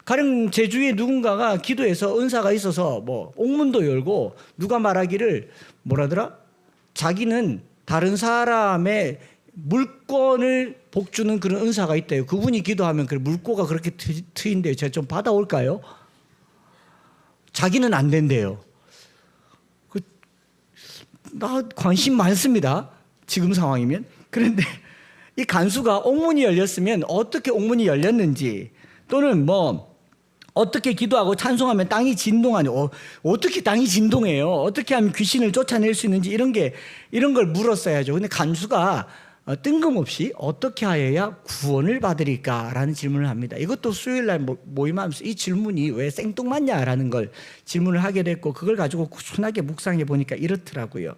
Speaker 1: 가령 제 주위에 누군가가 기도해서 은사가 있어서 뭐 옥문도 열고, 누가 말하기를 뭐라더라? 자기는 다른 사람의 물건을 복주는 그런 은사가 있대요. 그분이 기도하면 그 물고가 그렇게 트인대요. 제가 좀 받아올까요? 자기는 안 된대요. 나 관심 많습니다. 지금 상황이면. 그런데 이 간수가 옥문이 열렸으면 어떻게 옥문이 열렸는지, 또는 뭐 어떻게 기도하고 찬송하면 땅이 진동하냐, 어떻게 땅이 진동해요? 어떻게 하면 귀신을 쫓아낼 수 있는지, 이런 걸 물었어야죠. 근데 간수가 뜬금없이 어떻게 하여야 구원을 받으리까라는 질문을 합니다. 이것도 수요일날 모임하면서 이 질문이 왜 생뚱맞냐라는 걸 질문을 하게 됐고, 그걸 가지고 꾸준하게 묵상해 보니까 이렇더라고요.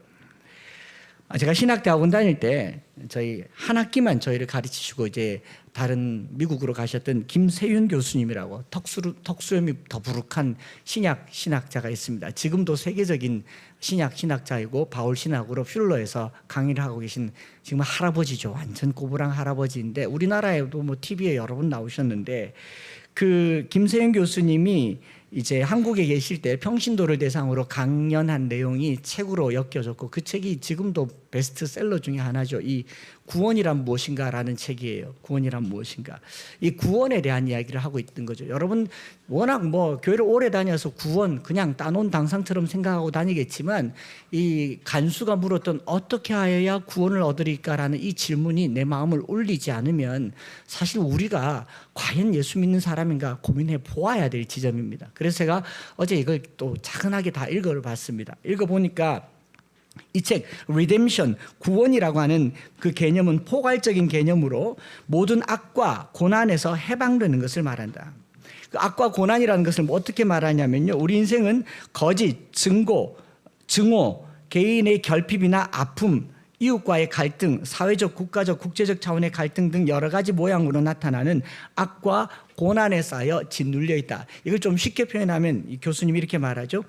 Speaker 1: 제가 신학대학원 다닐 때 저희 한 학기만 저희를 가르치시고 이제 다른 미국으로 가셨던 김세윤 교수님이라고 턱수염이 더부룩한 신학자가 있습니다. 지금도 세계적인 신학자이고 바울 신학으로 퓰러에서 강의를 하고 계신 지금 할아버지죠. 완전 꼬부랑 할아버지인데 우리나라에도 뭐 TV에 여러 번 나오셨는데, 그 김세윤 교수님이 이제 한국에 계실 때 평신도를 대상으로 강연한 내용이 책으로 엮여졌고, 그 책이 지금도 베스트셀러 중에 하나죠. 이 구원이란 무엇인가라는 책이에요. 구원이란 무엇인가. 이 구원에 대한 이야기를 하고 있던 거죠. 여러분 워낙 뭐 교회를 오래 다녀서 구원 그냥 따놓은 당상처럼 생각하고 다니겠지만, 이 간수가 물었던 어떻게 하여야 구원을 얻으리까라는 이 질문이 내 마음을 울리지 않으면 사실 우리가 과연 예수 믿는 사람인가 고민해 보아야 될 지점입니다. 그래서 제가 어제 이걸 또 차근하게 다 읽어봤습니다. 읽어보니까 이 책 리뎀션, 구원이라고 하는 그 개념은 포괄적인 개념으로 모든 악과 고난에서 해방되는 것을 말한다. 그 악과 고난이라는 것을 어떻게 말하냐면요, 우리 인생은 거짓, 증오, 개인의 결핍이나 아픔, 이웃과의 갈등, 사회적, 국가적, 국제적 차원의 갈등 등 여러 가지 모양으로 나타나는 악과 고난에 쌓여 짓눌려 있다. 이걸 좀 쉽게 표현하면 이 교수님이 이렇게 말하죠.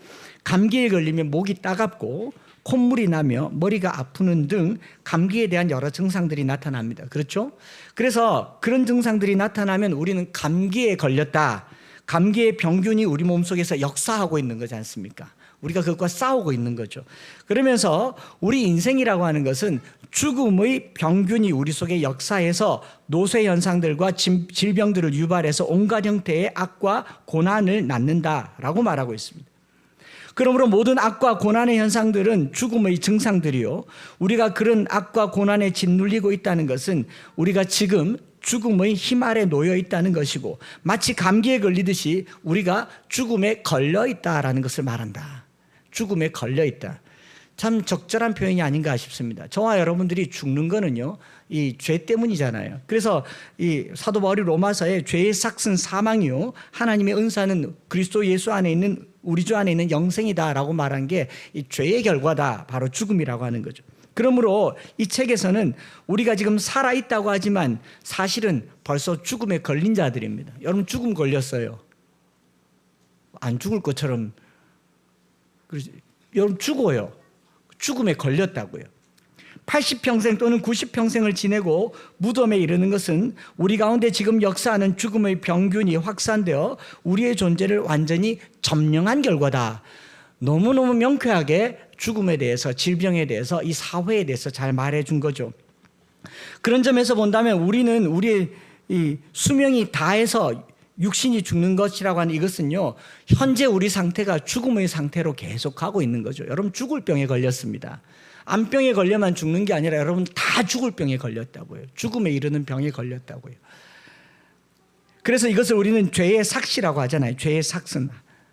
Speaker 1: 감기에 걸리면 목이 따갑고 콧물이 나며 머리가 아프는 등 감기에 대한 여러 증상들이 나타납니다. 그렇죠? 그래서 그런 증상들이 나타나면 우리는 감기에 걸렸다. 감기의 병균이 우리 몸속에서 역사하고 있는 거지 않습니까? 우리가 그것과 싸우고 있는 거죠. 그러면서 우리 인생이라고 하는 것은 죽음의 병균이 우리 속에 역사해서 노쇠 현상들과 질병들을 유발해서 온갖 형태의 악과 고난을 낳는다라고 말하고 있습니다. 그러므로 모든 악과 고난의 현상들은 죽음의 증상들이요, 우리가 그런 악과 고난에 짓눌리고 있다는 것은 우리가 지금 죽음의 힘 아래 놓여 있다는 것이고, 마치 감기에 걸리듯이 우리가 죽음에 걸려 있다라는 것을 말한다. 죽음에 걸려 있다. 참 적절한 표현이 아닌가 싶습니다. 저와 여러분들이 죽는 거는요, 이 죄 때문이잖아요. 그래서 이 사도 바울이 로마서에 죄의 삭은 사망이요, 하나님의 은사는 그리스도 예수 안에 있는 우리 주 안에 있는 영생이다라고 말한 게 이 죄의 결과다. 바로 죽음이라고 하는 거죠. 그러므로 이 책에서는 우리가 지금 살아있다고 하지만 사실은 벌써 죽음에 걸린 자들입니다. 여러분 죽음 걸렸어요. 안 죽을 것처럼. 여러분 죽어요. 죽음에 걸렸다고요. 80평생 또는 90평생을 지내고 무덤에 이르는 것은 우리 가운데 지금 역사하는 죽음의 병균이 확산되어 우리의 존재를 완전히 점령한 결과다. 너무너무 명쾌하게 죽음에 대해서, 질병에 대해서, 이 사회에 대해서 잘 말해준 거죠. 그런 점에서 본다면 우리는 우리의 이 수명이 다해서 육신이 죽는 것이라고 하는 이것은요, 현재 우리 상태가 죽음의 상태로 계속하고 있는 거죠. 여러분 죽을 병에 걸렸습니다. 암병에 걸려만 죽는 게 아니라 여러분 다 죽을 병에 걸렸다고요. 죽음에 이르는 병에 걸렸다고요. 그래서 이것을 우리는 죄의 삭시라고 하잖아요. 죄의 삭은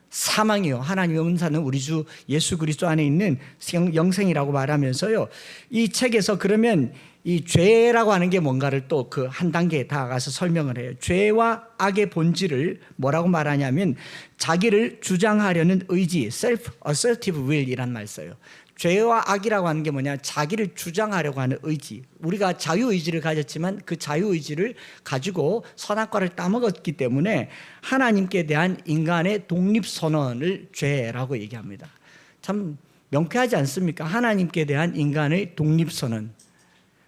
Speaker 1: 사망이요, 하나님의 은사는 우리 주 예수 그리스도 안에 있는 영생이라고 말하면서요, 이 책에서 그러면 이 죄라고 하는 게 뭔가를 또 그 한 단계에 다가가서 설명을 해요. 죄와 악의 본질을 뭐라고 말하냐면 자기를 주장하려는 의지, self-assertive will이란 말 써요. 죄와 악이라고 하는 게 뭐냐? 자기를 주장하려고 하는 의지. 우리가 자유의지를 가졌지만 그 자유의지를 가지고 선악과를 따먹었기 때문에 하나님께 대한 인간의 독립선언을 죄라고 얘기합니다. 참 명쾌하지 않습니까? 하나님께 대한 인간의 독립선언.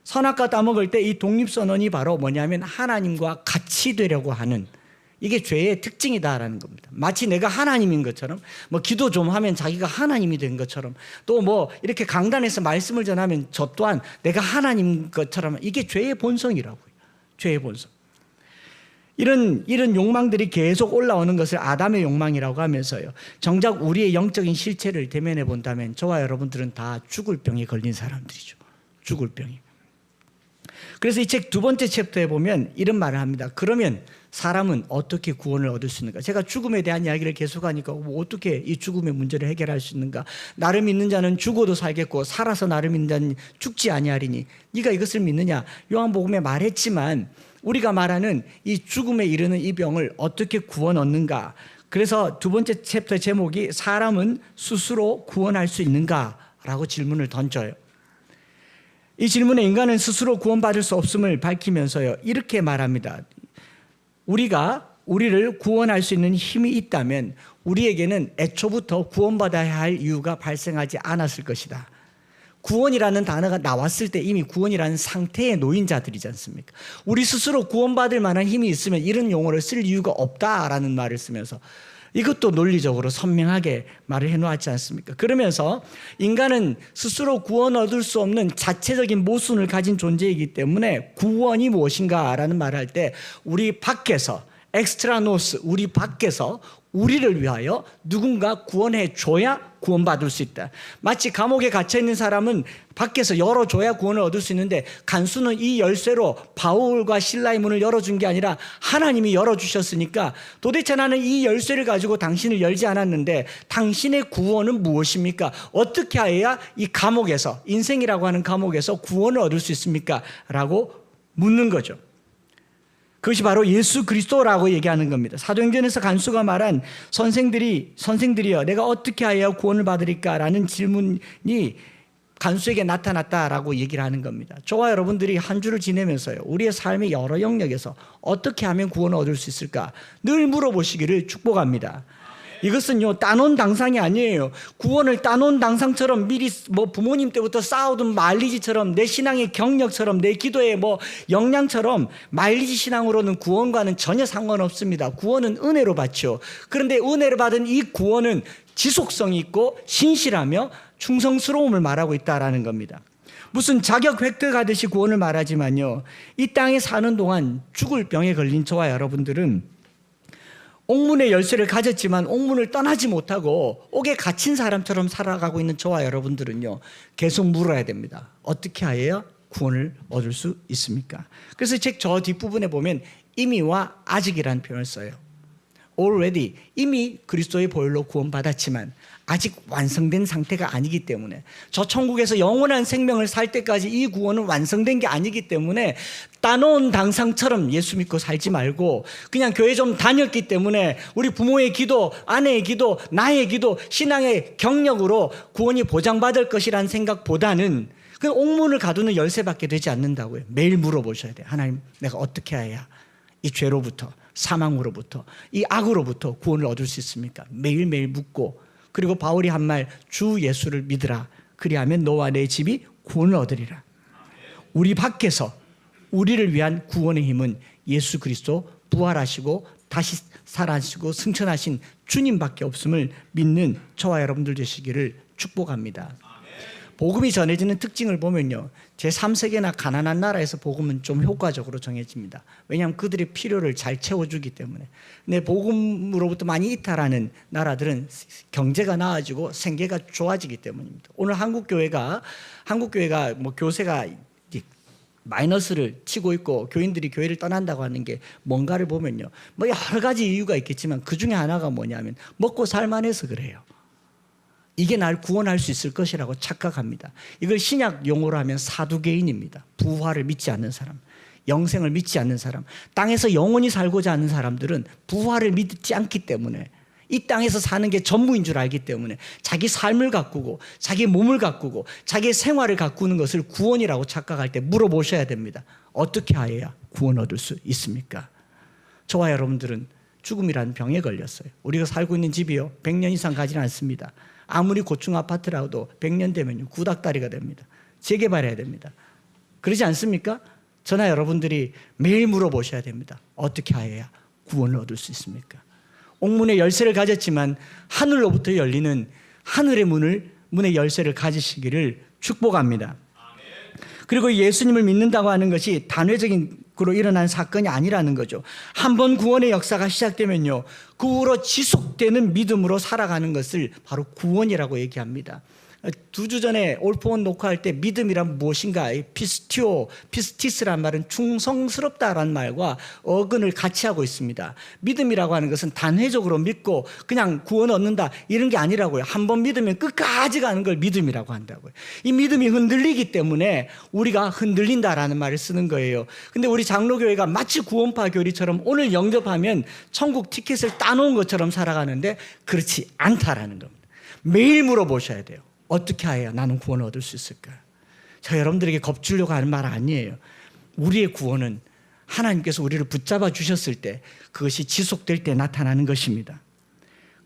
Speaker 1: 선악과 따먹을 때 이 독립선언이 바로 뭐냐면 하나님과 같이 되려고 하는, 이게 죄의 특징이다라는 겁니다. 마치 내가 하나님인 것처럼, 뭐 기도 좀 하면 자기가 하나님이 된 것처럼, 또 뭐 이렇게 강단에서 말씀을 전하면 저 또한 내가 하나님인 것처럼, 이게 죄의 본성이라고요. 죄의 본성. 이런 욕망들이 계속 올라오는 것을 아담의 욕망이라고 하면서요. 정작 우리의 영적인 실체를 대면해 본다면 저와 여러분들은 다 죽을 병에 걸린 사람들이죠. 죽을 병이. 그래서 이 책 두 번째 챕터에 보면 이런 말을 합니다. 그러면 사람은 어떻게 구원을 얻을 수 있는가? 제가 죽음에 대한 이야기를 계속하니까 뭐 어떻게 이 죽음의 문제를 해결할 수 있는가? 나를 믿는 자는 죽어도 살겠고 살아서 나를 믿는 자는 죽지 아니하리니 네가 이것을 믿느냐? 요한복음에 말했지만 우리가 말하는 이 죽음에 이르는 이 병을 어떻게 구원 얻는가? 그래서 두 번째 챕터 제목이 사람은 스스로 구원할 수 있는가? 라고 질문을 던져요. 이 질문에 인간은 스스로 구원받을 수 없음을 밝히면서요. 이렇게 말합니다. 우리를 구원할 수 있는 힘이 있다면 우리에게는 애초부터 구원받아야 할 이유가 발생하지 않았을 것이다. 구원이라는 단어가 나왔을 때 이미 구원이라는 상태에 놓인 자들이지 않습니까? 우리 스스로 구원받을 만한 힘이 있으면 이런 용어를 쓸 이유가 없다라는 말을 쓰면서 이것도 논리적으로 선명하게 말을 해놓았지 않습니까? 그러면서 인간은 스스로 구원 얻을 수 없는 자체적인 모순을 가진 존재이기 때문에 구원이 무엇인가라는 말을 할 때 우리 밖에서 엑스트라노스, 우리 밖에서 우리를 위하여 누군가 구원해 줘야 구원받을 수 있다. 마치 감옥에 갇혀있는 사람은 밖에서 열어줘야 구원을 얻을 수 있는데 간수는 이 열쇠로 바울과 실라의 문을 열어준 게 아니라 하나님이 열어주셨으니까 도대체 나는 이 열쇠를 가지고 당신을 열지 않았는데 당신의 구원은 무엇입니까? 어떻게 해야 이 감옥에서, 인생이라고 하는 감옥에서 구원을 얻을 수 있습니까? 라고 묻는 거죠. 그것이 바로 예수 그리스도라고 얘기하는 겁니다. 사도행전에서 간수가 말한 선생들이여 내가 어떻게 하여야 구원을 받으리까라는 질문이 간수에게 나타났다라고 얘기를 하는 겁니다. 저와 여러분들이 한 주를 지내면서요, 우리의 삶의 여러 영역에서 어떻게 하면 구원을 얻을 수 있을까 늘 물어보시기를 축복합니다. 이것은요 따놓은 당상이 아니에요. 구원을 따놓은 당상처럼 미리 뭐 부모님 때부터 쌓아둔 마일리지처럼 내 신앙의 경력처럼 내 기도의 뭐 역량처럼 마일리지 신앙으로는 구원과는 전혀 상관없습니다. 구원은 은혜로 받죠. 그런데 은혜로 받은 이 구원은 지속성이 있고 신실하며 충성스러움을 말하고 있다라는 겁니다. 무슨 자격 획득하듯이 구원을 말하지만요, 이 땅에 사는 동안 죽을 병에 걸린 저와 여러분들은 옥문의 열쇠를 가졌지만 옥문을 떠나지 못하고 옥에 갇힌 사람처럼 살아가고 있는 저와 여러분들은요 계속 물어야 됩니다. 어떻게 해야 구원을 얻을 수 있습니까? 그래서 책 저 뒷부분에 보면 이미와 아직이라는 표현을 써요. already, 이미 그리스도의 보혈로 구원받았지만 아직 완성된 상태가 아니기 때문에, 저 천국에서 영원한 생명을 살 때까지 이 구원은 완성된 게 아니기 때문에 따놓은 당상처럼 예수 믿고 살지 말고 그냥 교회 좀 다녔기 때문에 우리 부모의 기도, 아내의 기도, 나의 기도, 신앙의 경력으로 구원이 보장받을 것이라는 생각보다는 그 옥문을 가두는 열쇠밖에 되지 않는다고요. 매일 물어보셔야 돼요. 하나님, 내가 어떻게 해야 이 죄로부터, 사망으로부터, 이 악으로부터 구원을 얻을 수 있습니까? 매일매일 묻고, 그리고 바울이 한 말, 주 예수를 믿으라. 그리하면 너와 내 집이 구원을 얻으리라. 우리 밖에서 우리를 위한 구원의 힘은 예수 그리스도 부활하시고 다시 살아나시고 승천하신 주님밖에 없음을 믿는 저와 여러분들 되시기를 축복합니다. 복음이 전해지는 특징을 보면요, 제3세계나 가난한 나라에서 복음은 좀 효과적으로 정해집니다. 왜냐하면 그들의 필요를 잘 채워주기 때문에. 근데 복음으로부터 많이 이탈하는 나라들은 경제가 나아지고 생계가 좋아지기 때문입니다. 오늘 한국 교회가 뭐 교세가 마이너스를 치고 있고 교인들이 교회를 떠난다고 하는 게 뭔가를 보면요, 뭐 여러 가지 이유가 있겠지만 그 중에 하나가 뭐냐면 먹고 살만해서 그래요. 이게 날 구원할 수 있을 것이라고 착각합니다. 이걸 신약 용어로 하면 사두개인입니다. 부활을 믿지 않는 사람, 영생을 믿지 않는 사람, 땅에서 영원히 살고자 하는 사람들은 부활을 믿지 않기 때문에, 이 땅에서 사는 게 전부인 줄 알기 때문에 자기 삶을 가꾸고 자기 몸을 가꾸고 자기 생활을 가꾸는 것을 구원이라고 착각할 때 물어보셔야 됩니다. 어떻게 하여야 구원 얻을 수 있습니까? 저와 여러분들은 죽음이라는 병에 걸렸어요. 우리가 살고 있는 집이요 100년 이상 가지는 않습니다. 아무리 고층 아파트라도 100년 되면 구닥다리가 됩니다. 재개발해야 됩니다. 그러지 않습니까? 저나 여러분들이 매일 물어보셔야 됩니다. 어떻게 하여야 구원을 얻을 수 있습니까? 옥문의 열쇠를 가졌지만 하늘로부터 열리는 하늘의 문의 열쇠를 가지시기를 축복합니다. 그리고 예수님을 믿는다고 하는 것이 단회적인 그로 일어난 사건이 아니라는 거죠. 한번 구원의 역사가 시작되면요, 그 후로 지속되는 믿음으로 살아가는 것을 바로 구원이라고 얘기합니다. 2주 전에 올포원 녹화할 때 믿음이란 무엇인가, 피스티스란 말은 충성스럽다라는 말과 어근을 같이 하고 있습니다. 믿음이라고 하는 것은 단회적으로 믿고 그냥 구원 얻는다 이런 게 아니라고요. 한번 믿으면 끝까지 가는 걸 믿음이라고 한다고요. 이 믿음이 흔들리기 때문에 우리가 흔들린다라는 말을 쓰는 거예요. 근데 우리 장로교회가 마치 구원파 교리처럼 오늘 영접하면 천국 티켓을 따놓은 것처럼 살아가는데 그렇지 않다라는 겁니다. 매일 물어보셔야 돼요. 어떻게 해야 나는 구원을 얻을 수 있을까? 제가 여러분들에게 겁주려고 하는 말 아니에요. 우리의 구원은 하나님께서 우리를 붙잡아 주셨을 때, 그것이 지속될 때 나타나는 것입니다.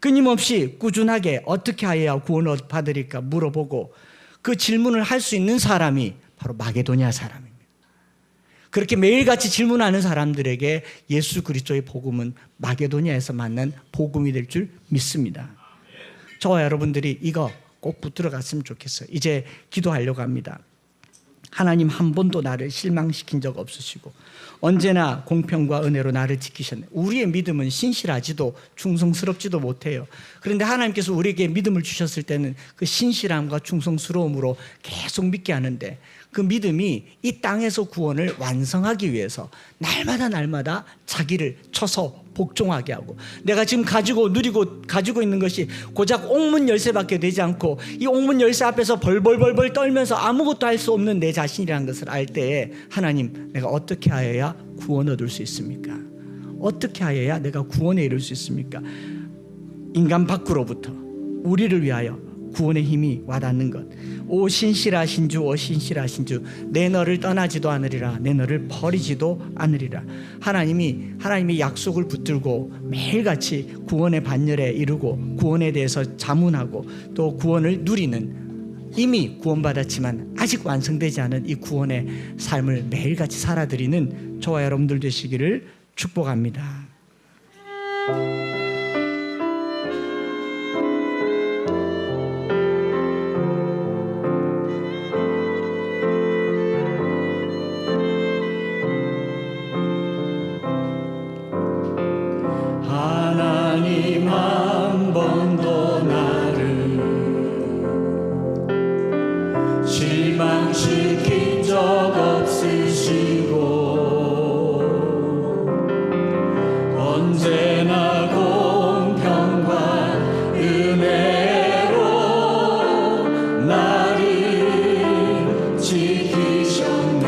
Speaker 1: 끊임없이 꾸준하게 어떻게 해야 구원을 받으리까 물어보고 그 질문을 할 수 있는 사람이 바로 마게도냐 사람입니다. 그렇게 매일같이 질문하는 사람들에게 예수 그리스도의 복음은 마게도냐에서 만난 복음이 될 줄 믿습니다. 저와 여러분들이 이거 꼭 붙들어 갔으면 좋겠어요. 이제 기도하려고 합니다. 하나님 한 번도 나를 실망시킨 적 없으시고 언제나 공평과 은혜로 나를 지키셨네. 우리의 믿음은 신실하지도 충성스럽지도 못해요. 그런데 하나님께서 우리에게 믿음을 주셨을 때는 그 신실함과 충성스러움으로 계속 믿게 하는데, 그 믿음이 이 땅에서 구원을 완성하기 위해서 날마다 자기를 쳐서 복종하게 하고, 내가 지금 가지고 있는 것이 고작 옥문 열쇠밖에 되지 않고 이 옥문 열쇠 앞에서 벌벌 떨면서 아무것도 할 수 없는 내 자신이라는 것을 알 때에, 하나님, 내가 어떻게 하여야 구원 얻을 수 있습니까? 어떻게 하여야 내가 구원에 이를 수 있습니까? 인간 밖으로부터 우리를 위하여 구원의 힘이 와닿는 것. 오 신실하신 주, 오 신실하신 주, 내 너를 떠나지도 않으리라, 내 너를 버리지도 않으리라. 하나님이 약속을 붙들고 매일같이 구원의 반열에 이르고 구원에 대해서 자문하고 또 구원을 누리는, 이미 구원받았지만 아직 완성되지 않은 이 구원의 삶을 매일같이 살아드리는 저와 여러분들 되시기를 축복합니다.
Speaker 2: 하나님 한 번도 나를 실망시킨 적 없으시고 언제나 공평과 은혜로 나를 지키셨네.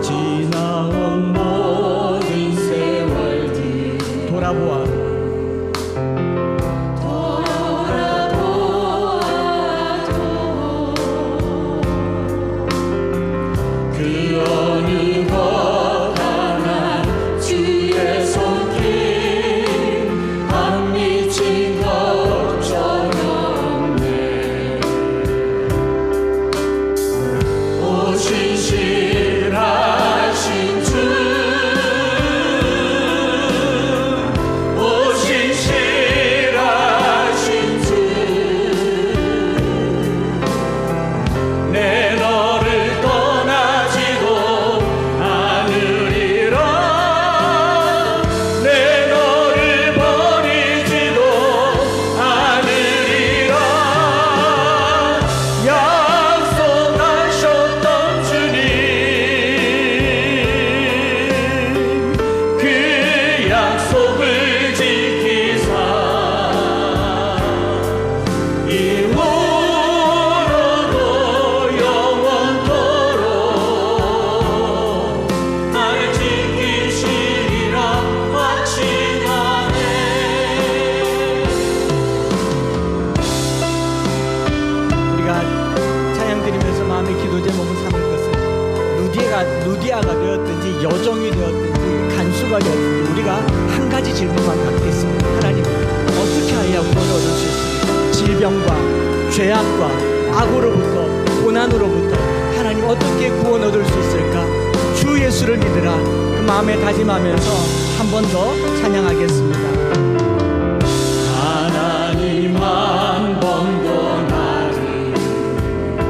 Speaker 2: 지나온 모든 세월들
Speaker 1: 돌아보아 우리가 루디아가 되었든지 여종이 되었든지 간수가 되었든지 우리가 한 가지 질문만 갖고 있습니다. 하나님, 어떻게 하여야 구원을 얻을 수 있습니까? 질병과 죄악과 악으로부터 고난으로부터 하나님 어떻게 구원 얻을 수 있을까? 주 예수를 믿으라, 그 마음에 다짐하면서 한 번 더 찬양하겠습니다.
Speaker 2: 하나님 한 번도 나를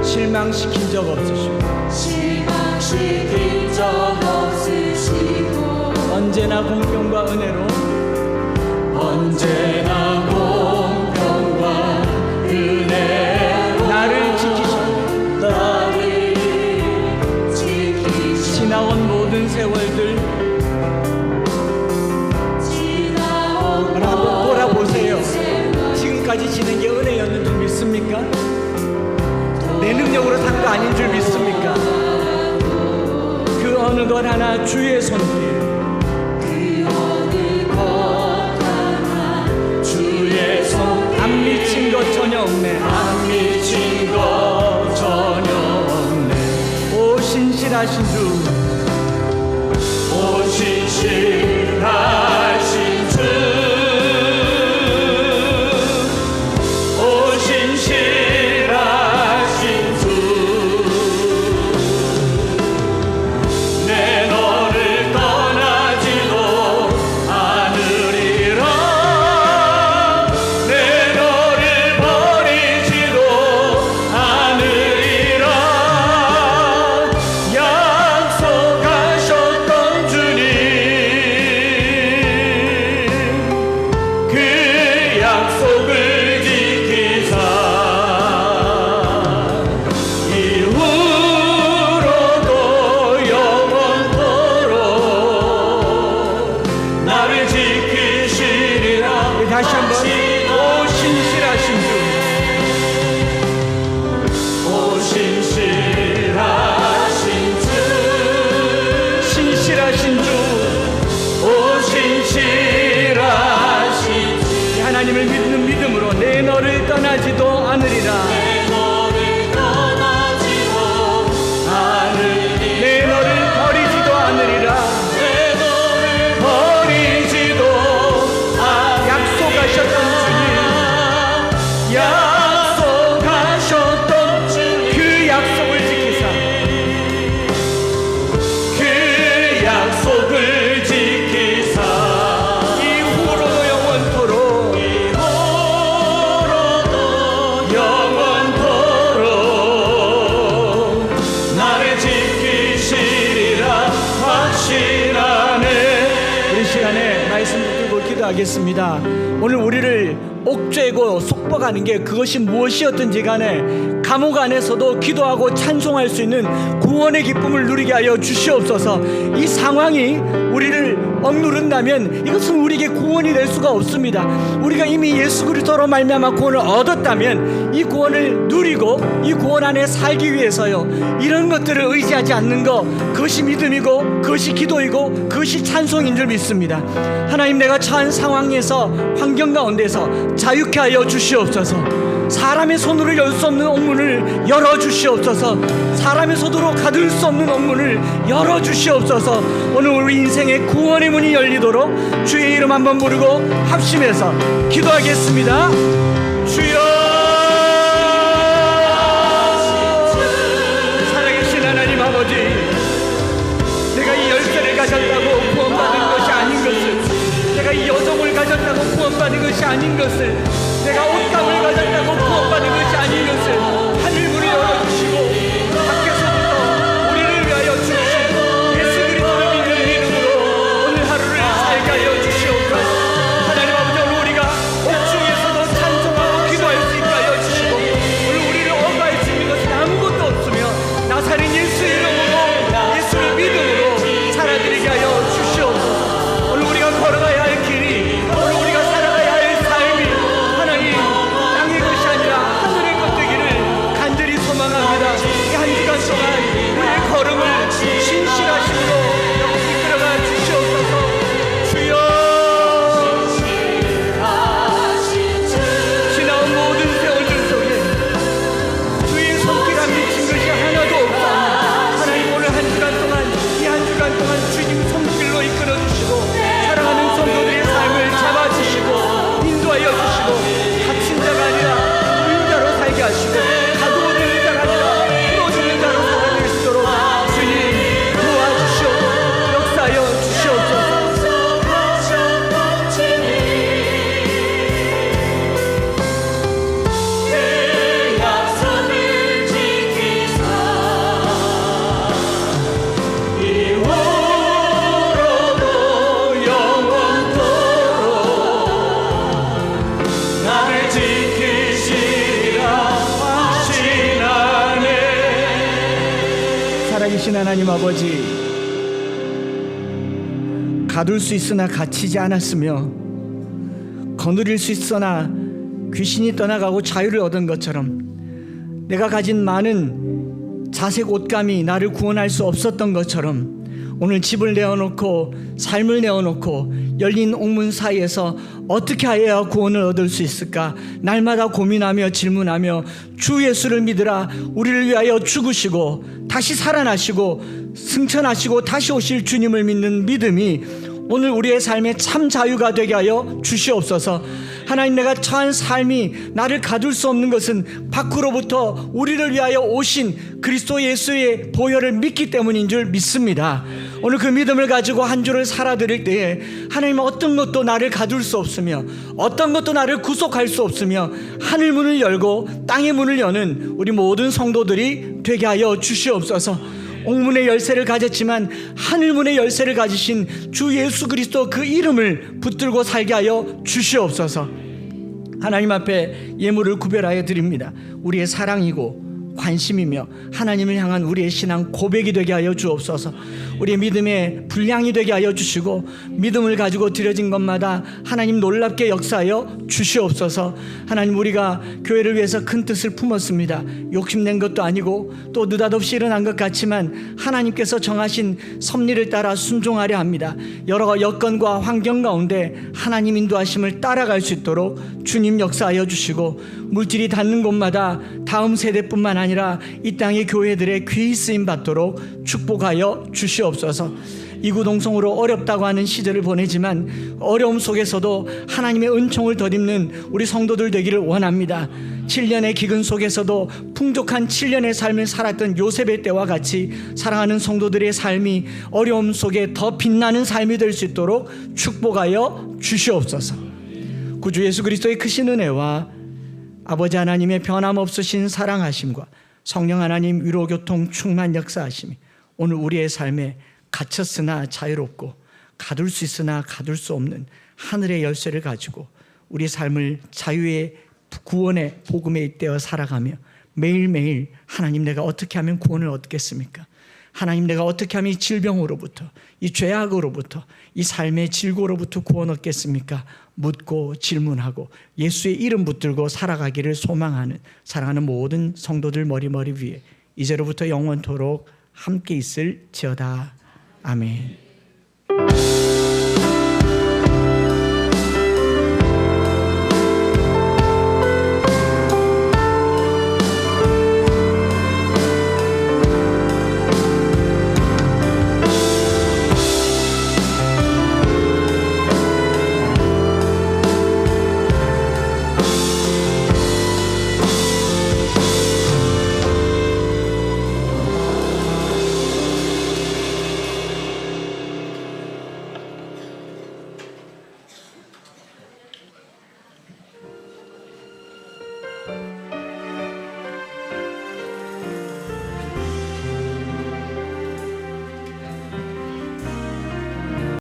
Speaker 1: 실망시킨 적 없으시고
Speaker 2: 실망시킨 적 없으시고
Speaker 1: 언제나 공평과 은혜로
Speaker 2: 언제나 공평과 은혜로
Speaker 1: 나를 지키시고
Speaker 2: 나를 지키시고
Speaker 1: 지나온 모든 세월들 한번 돌아보세요. 지금까지 지는 게 은혜였는 줄 믿습니까? 내 능력으로 산 거 아닌 줄 믿습니까? 그 어느 것 하나 주의 손길,
Speaker 2: 주의 손
Speaker 1: 안 미친 것 전혀 없네.
Speaker 2: 안 미친 것 전혀 없네.
Speaker 1: 오 신실하신 주,
Speaker 2: 오 신실하신 주, 오 신실하신 주, 내 너를 떠나지도 않으리라, 내 너를 버리지도 않으리라. 약속하셨던 주님, 그 약속을 지키사 이후로도 영원토록 나를 지키시리라.
Speaker 1: 다시 한번 오 신실하신 주,
Speaker 2: 오 신실하신 주,
Speaker 1: 신실하신 주,
Speaker 2: 오 신실하신 주,
Speaker 1: 하나님을 믿는 믿음으로 내 너를 떠나지도 않으리라,
Speaker 2: 내 너를 떠나지도 않으리,
Speaker 1: 내 너를 버리지도 않으리라.
Speaker 2: 내 너를 버리지도 않으리.
Speaker 1: 약속하셨던
Speaker 2: 약속하셨던 주님,
Speaker 1: 그 약속을 지키사
Speaker 2: 그 약속을 지키사
Speaker 1: 이후로도 영원토록
Speaker 2: 이후로도 영원토록 나를 지키시리라 확신하네.
Speaker 1: 우리 시간에 말씀 붙들고 기도하겠습니다. 오늘 우리를 옥죄고 속박하는 게 그것이 무엇이었든지 간에 감옥 안에서도 기도하고 찬송할 수 있는 구원의 기쁨을 누리게 하여 주시옵소서. 이 상황이 우리를 억누른다면 이것은 우리에게 구원이 될 수가 없습니다. 우리가 이미 예수 그리스도로 말미암아 구원을 얻었다면 이 구원을 누리고 이 구원 안에 살기 위해서요, 이런 것들을 의지하지 않는 것, 그것이 믿음이고 그것이 기도이고 그것이 찬송인 줄 믿습니다. 하나님, 내가 처한 상황에서 환경 가운데서 자유케 하여 주시옵소서. 사람의 손으로 열 수 없는 옥문을 열어주시옵소서. 사람의 손으로 가둘 수 없는 옥문을 열어주시옵소서. 오늘 우리 인생의 구원의 문이 열리도록 주의 이름 한번 부르고 합심해서 기도하겠습니다. 주여, 살아계신 하나님 아버지, 내가 이 열쇠를 가졌다고 구원받은 것이 아닌 것을, 내가 이 여종을 가졌다고 구원받은 것이 아닌 것을, 내가 옷감을 가졌다고 구원받은 것이 아닌 것을 하늘문을 열어주시고 밖에서부터 우리를 위하여 주신 예수 그리스도를 믿는 이름으로 오늘 하루를 살게 하여 주시옵소서. 하나님 아버지, 오늘 우리가 옥중에서도 찬송하고 기도할 수 되신 하나님 아버지, 가둘 수 있으나 갇히지 않았으며 거느릴 수 있으나 귀신이 떠나가고 자유를 얻은 것처럼, 내가 가진 많은 자색 옷감이 나를 구원할 수 없었던 것처럼 오늘 집을 내어놓고 삶을 내어놓고 열린 옥문 사이에서 어떻게 해야 구원을 얻을 수 있을까 날마다 고민하며 질문하며 주 예수를 믿으라, 우리를 위하여 죽으시고 다시 살아나시고 승천하시고 다시 오실 주님을 믿는 믿음이 오늘 우리의 삶에 참 자유가 되게 하여 주시옵소서. 하나님, 내가 처한 삶이 나를 가둘 수 없는 것은 밖으로부터 우리를 위하여 오신 그리스도 예수의 보혈을 믿기 때문인 줄 믿습니다. 오늘 그 믿음을 가지고 한 주를 살아드릴 때에 하나님, 어떤 것도 나를 가둘 수 없으며 어떤 것도 나를 구속할 수 없으며 하늘 문을 열고 땅의 문을 여는 우리 모든 성도들이 되게 하여 주시옵소서. 옥문의 열쇠를 가졌지만 하늘문의 열쇠를 가지신 주 예수 그리스도 그 이름을 붙들고 살게 하여 주시옵소서. 하나님 앞에 예물을 구별하여 드립니다. 우리의 사랑이고 관심이며 하나님을 향한 우리의 신앙 고백이 되게 하여 주옵소서. 우리의 믿음의 분량이 되게 하여 주시고 믿음을 가지고 드려진 것마다 하나님 놀랍게 역사하여 주시옵소서. 하나님, 우리가 교회를 위해서 큰 뜻을 품었습니다. 욕심낸 것도 아니고 또 느닷없이 일어난 것 같지만 하나님께서 정하신 섭리를 따라 순종하려 합니다. 여러 여건과 환경 가운데 하나님 인도하심을 따라갈 수 있도록 주님 역사하여 주시고, 물질이 닿는 곳마다 다음 세대뿐만 아니라 이 땅의 교회들의 귀히 쓰임 받도록 축복하여 주시옵소서. 이구동성으로 어렵다고 하는 시절을 보내지만 어려움 속에서도 하나님의 은총을 덧입는 우리 성도들 되기를 원합니다. 7년의 기근 속에서도 풍족한 7년의 삶을 살았던 요셉의 때와 같이 사랑하는 성도들의 삶이 어려움 속에 더 빛나는 삶이 될 수 있도록 축복하여 주시옵소서. 구주 예수 그리스도의 크신 은혜와 아버지 하나님의 변함없으신 사랑하심과 성령 하나님 위로교통 충만 역사하심이 오늘 우리의 삶에 갇혔으나 자유롭고 가둘 수 있으나 가둘 수 없는 하늘의 열쇠를 가지고 우리 삶을 자유의 구원의 복음에 잇대어 살아가며 매일매일 하나님, 내가 어떻게 하면 구원을 얻겠습니까? 하나님, 내가 어떻게 하면 이 질병으로부터, 이 죄악으로부터, 이 삶의 질고로부터 구원 얻겠습니까? 묻고 질문하고 예수의 이름 붙들고 살아가기를 소망하는 사랑하는 모든 성도들 머리 위에 이제로부터 영원토록 함께 있을지어다. 아멘.